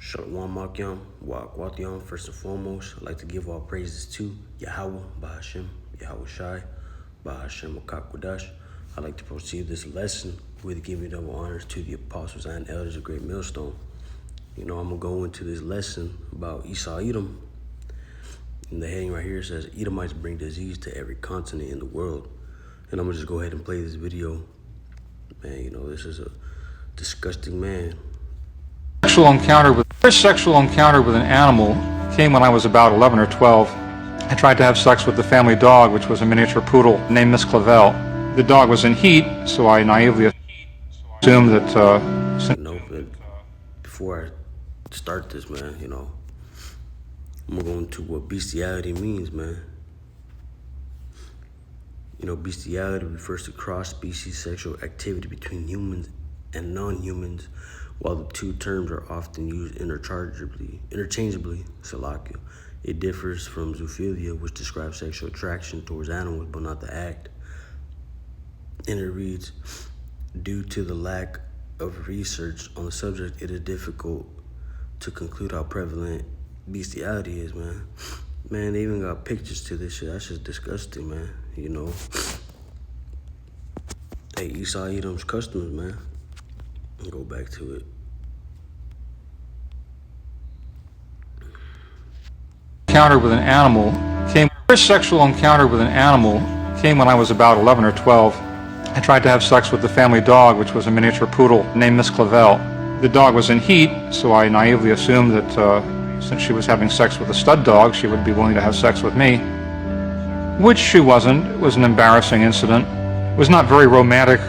Shalom Akyam, Wa'akwathiam. First and foremost, I'd like to give all praises to Yahweh, Bahashem, Yahweh Shai, Bahashem Akakwadash. I'd like to proceed this lesson with giving double honors to the apostles and elders of Great Millstone. I'm going to go into this lesson about Esau Edom. And the heading right here says, Edomites bring disease to every continent in the world. And I'm going to just go ahead and play this video. Man, this is a disgusting man. First sexual encounter with an animal came when I was about 11 or 12. I tried to have sex with the family dog, which was a miniature poodle named Miss Clavel. The dog was in heat, so I naively assumed that... But before I start this, man, I'm going to go into what bestiality means, man. Bestiality refers to cross-species sexual activity between humans and non-humans, while the two terms are often used interchangeably, Salakia. It differs from zoophilia, which describes sexual attraction towards animals but not the act. And it reads, due to the lack of research on the subject, it is difficult to conclude how prevalent bestiality is, man. Man, they even got pictures to this shit. That's just disgusting, man. Hey, Esau Edom's customs, man. Go back to it. First sexual encounter with an animal came when I was about 11 or 12. I tried to have sex with the family dog, which was a miniature poodle named Miss Clavel. The dog was in heat, so I naively assumed that since she was having sex with a stud dog, she would be willing to have sex with me. Which she wasn't. It was an embarrassing incident. It was not very romantic.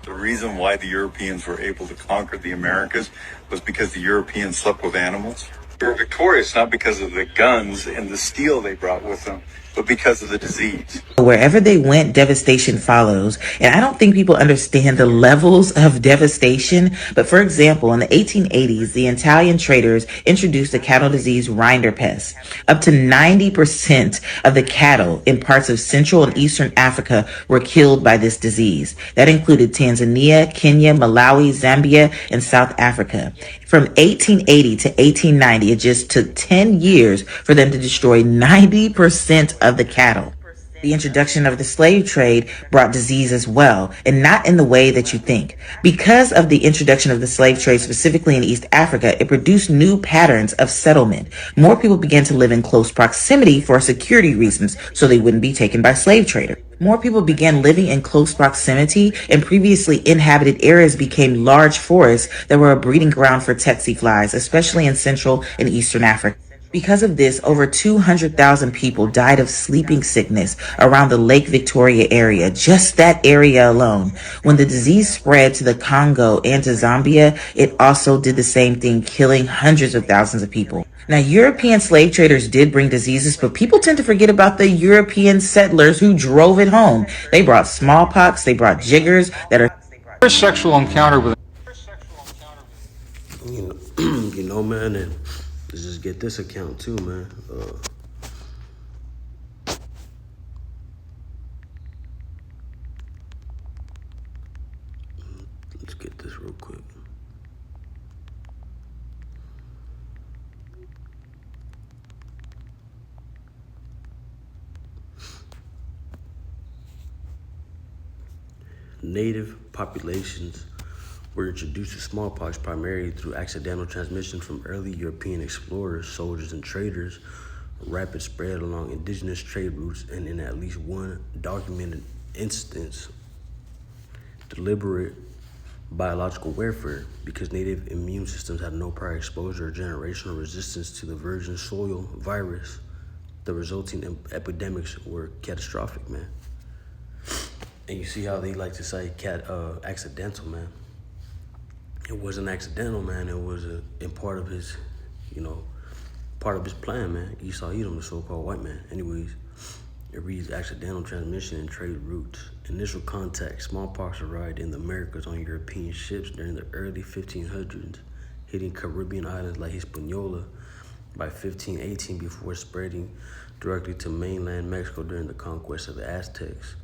The reason why the Europeans were able to conquer the Americas was because the Europeans slept with animals. They were victorious not because of the guns and the steel they brought with them, but because of the disease. Wherever they went, devastation follows. And I don't think people understand the levels of devastation. But for example, in the 1880s, the Italian traders introduced the cattle disease rinderpest. Up to 90% of the cattle in parts of Central and Eastern Africa were killed by this disease. That included Tanzania, Kenya, Malawi, Zambia, and South Africa. From 1880 to 1890, it just took 10 years for them to destroy 90% of the cattle. The introduction of the slave trade brought disease as well, and not in the way that you think. Because of the introduction of the slave trade, specifically in East Africa, it produced new patterns of settlement. More people began to live in close proximity for security reasons, so they wouldn't be taken by slave traders. More people began living in close proximity, and previously inhabited areas became large forests that were a breeding ground for tsetse flies, especially in Central and Eastern Africa. Because of this, over 200,000 people died of sleeping sickness around the Lake Victoria area, just that area alone. When the disease spread to the Congo and to Zambia, it also did the same thing, killing hundreds of thousands of people. Now, European slave traders did bring diseases, but people tend to forget about the European settlers who drove it home. They brought smallpox, they brought jiggers that are... First sexual encounter with... Man, and let's just get this account too, man. Let's get this real quick. Native populations were introduced to smallpox primarily through accidental transmission from early European explorers, soldiers, and traders, a rapid spread along indigenous trade routes, and in at least one documented instance, deliberate biological warfare, because native immune systems had no prior exposure or generational resistance to the virgin soil virus. The resulting epidemics were catastrophic, man. And you see how they like to say accidental, man. It wasn't accidental, man. It was in part of his, part of his plan, man. Esau Edom, the so-called white man. Anyways, it reads accidental transmission and trade routes. Initial contact: smallpox arrived in the Americas on European ships during the early 1500s, hitting Caribbean islands like Hispaniola by 1518 before spreading directly to mainland Mexico during the conquest of the Aztecs.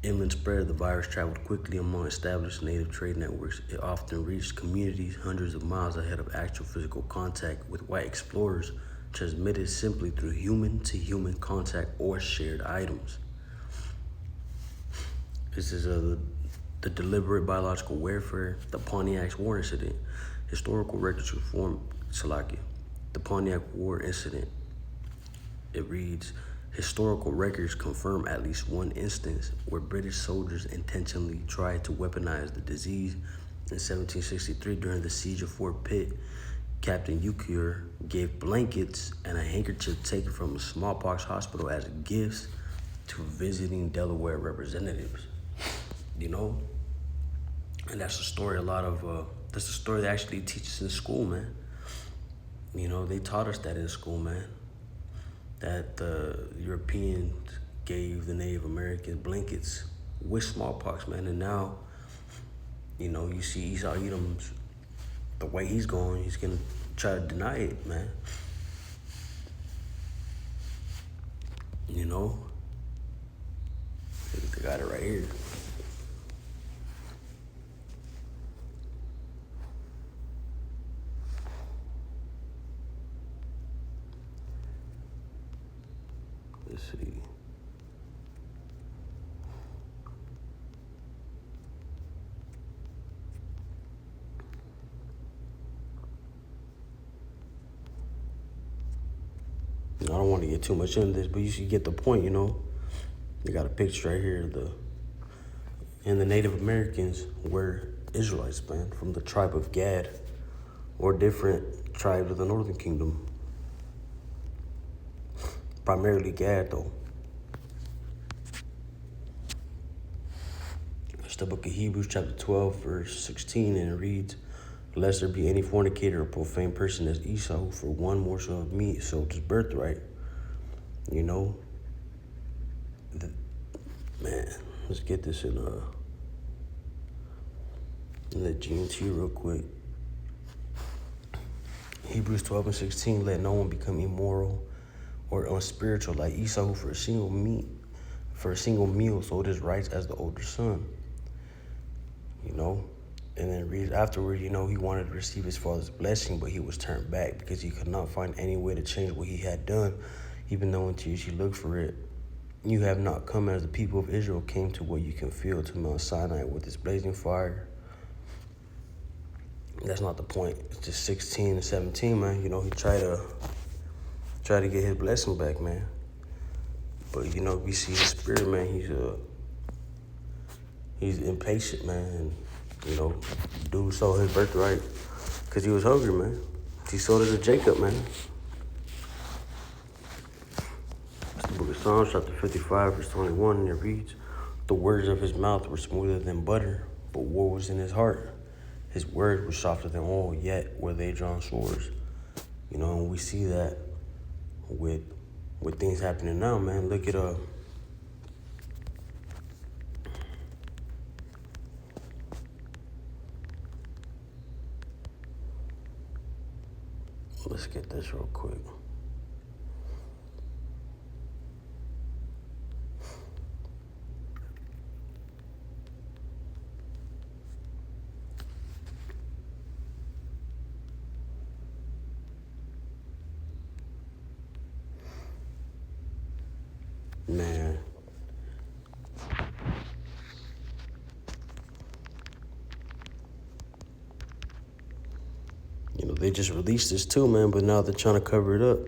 Inland spread, the virus traveled quickly among established native trade networks. It often reached communities hundreds of miles ahead of actual physical contact with white explorers, transmitted simply through human-to-human contact or shared items. This is the deliberate biological warfare, the Pontiac's War Incident. Historical records reform Salakia. The Pontiac War Incident. It reads, historical records confirm at least one instance where British soldiers intentionally tried to weaponize the disease. In 1763, during the siege of Fort Pitt, Captain Euchre gave blankets and a handkerchief taken from a smallpox hospital as gifts to visiting Delaware representatives. You know? And that's a story that's a story they actually teach us in school, man. You know, they taught us that in school, man. That the Europeans gave the Native Americans blankets with smallpox, man. And now, you know, you see Esau Edom's, the way he's going, he's gonna try to deny it, man. You know? They got it right here. Let's see. I don't want to get too much into this, but you should get the point, you know. They got a picture right here. And the Native Americans were Israelites, man, from the tribe of Gad, or different tribes of the Northern Kingdom. Primarily Gad, though. It's the book of Hebrews, chapter 12, verse 16, and it reads, lest there be any fornicator or profane person as Esau, who for one morsel of meat sold his birthright. You know? Man, let's get this in the GNT real quick. Hebrews 12 and 16, let no one become immoral or unspiritual like Esau, who for a single meal sold his rights as the older son. You know? And then reads afterward, you know, he wanted to receive his father's blessing, but he was turned back because he could not find any way to change what he had done, even though in tears he looked for it. You have not come as the people of Israel came to what you can feel, to Mount Sinai with its blazing fire. That's not the point. It's just 16 and 17, man. You know, he tried to get his blessing back, man. But, you know, we see his spirit, man. He's impatient, man. And, you know, dude sold his birthright because he was hungry, man. He sold it to Jacob, man. It's the book of Psalms, chapter 55, verse 21, and it reads, the words of his mouth were smoother than butter, but war was in his heart. His words were softer than oil, yet were they drawn swords. You know, and we see that with things happening now, man. Look at let's get this real quick. Man. You know, they just released this too, man, but now they're trying to cover it up.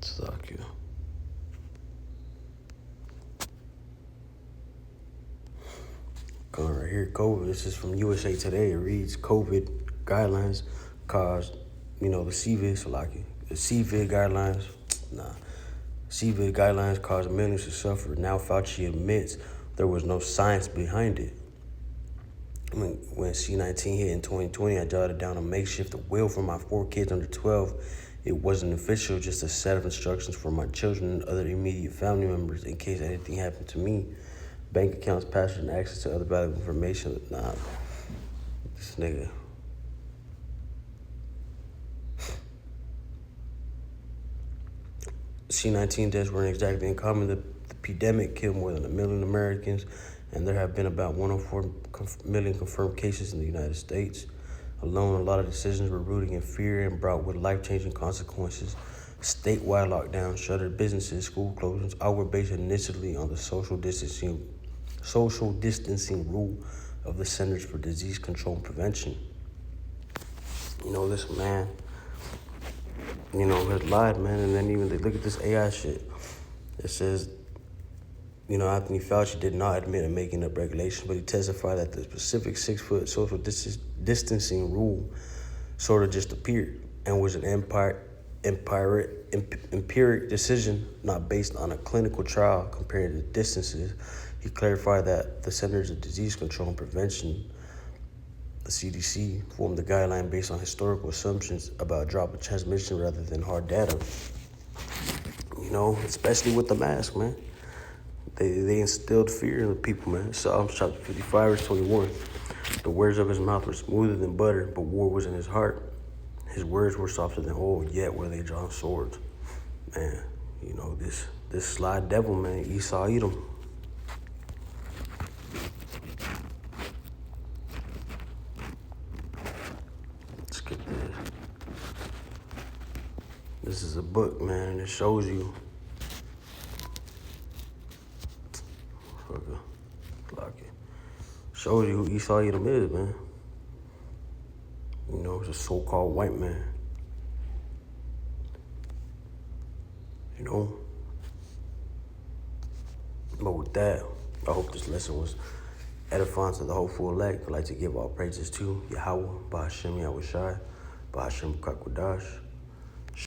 Suck you. Going right here, COVID. This is from USA Today. It reads, COVID guidelines caused, you know, the CVID guidelines caused millions to suffer. Now Fauci admits there was no science behind it. When C-19 hit in 2020, I jotted down a makeshift will for my 4 kids under 12. It wasn't official, just a set of instructions for my children and other immediate family members in case anything happened to me. Bank accounts, passwords, and access to other valuable information. Nah, this nigga. C-19 deaths weren't exactly uncommon. The epidemic killed more than 1 million Americans, and there have been about 104 million confirmed cases in the United States. Alone, a lot of decisions were rooted in fear and brought with life-changing consequences. Statewide lockdowns, shuttered businesses, school closings, all were based initially on the social distancing rule of the Centers for Disease Control and Prevention. You know, this man, has lied, man. And then even they look at this AI shit. It says, Anthony Fauci did not admit to making up regulations, but he testified that the specific 6-foot social distancing rule sort of just appeared and was an empiric decision, not based on a clinical trial comparing the distances. He clarified that the Centers of Disease Control and Prevention, the CDC, formed the guideline based on historical assumptions about drop of transmission rather than hard data. Especially with the mask, man. They instilled fear in the people, man. Psalms chapter 55, verse 21. The words of his mouth were smoother than butter, but war was in his heart. His words were softer than oil, yet were they drawn swords. Man, this sly devil, man, Esau Edom. Let's get this. This is a book, man, and it shows you. Shows you who Esau Edom is, man. It's a so-called white man. But with that, I hope this lesson was edifying to the hopeful elect. I'd like to give all praises to Yahweh, Ba'ashem Yahushai, Ba'ashem Kakwadash.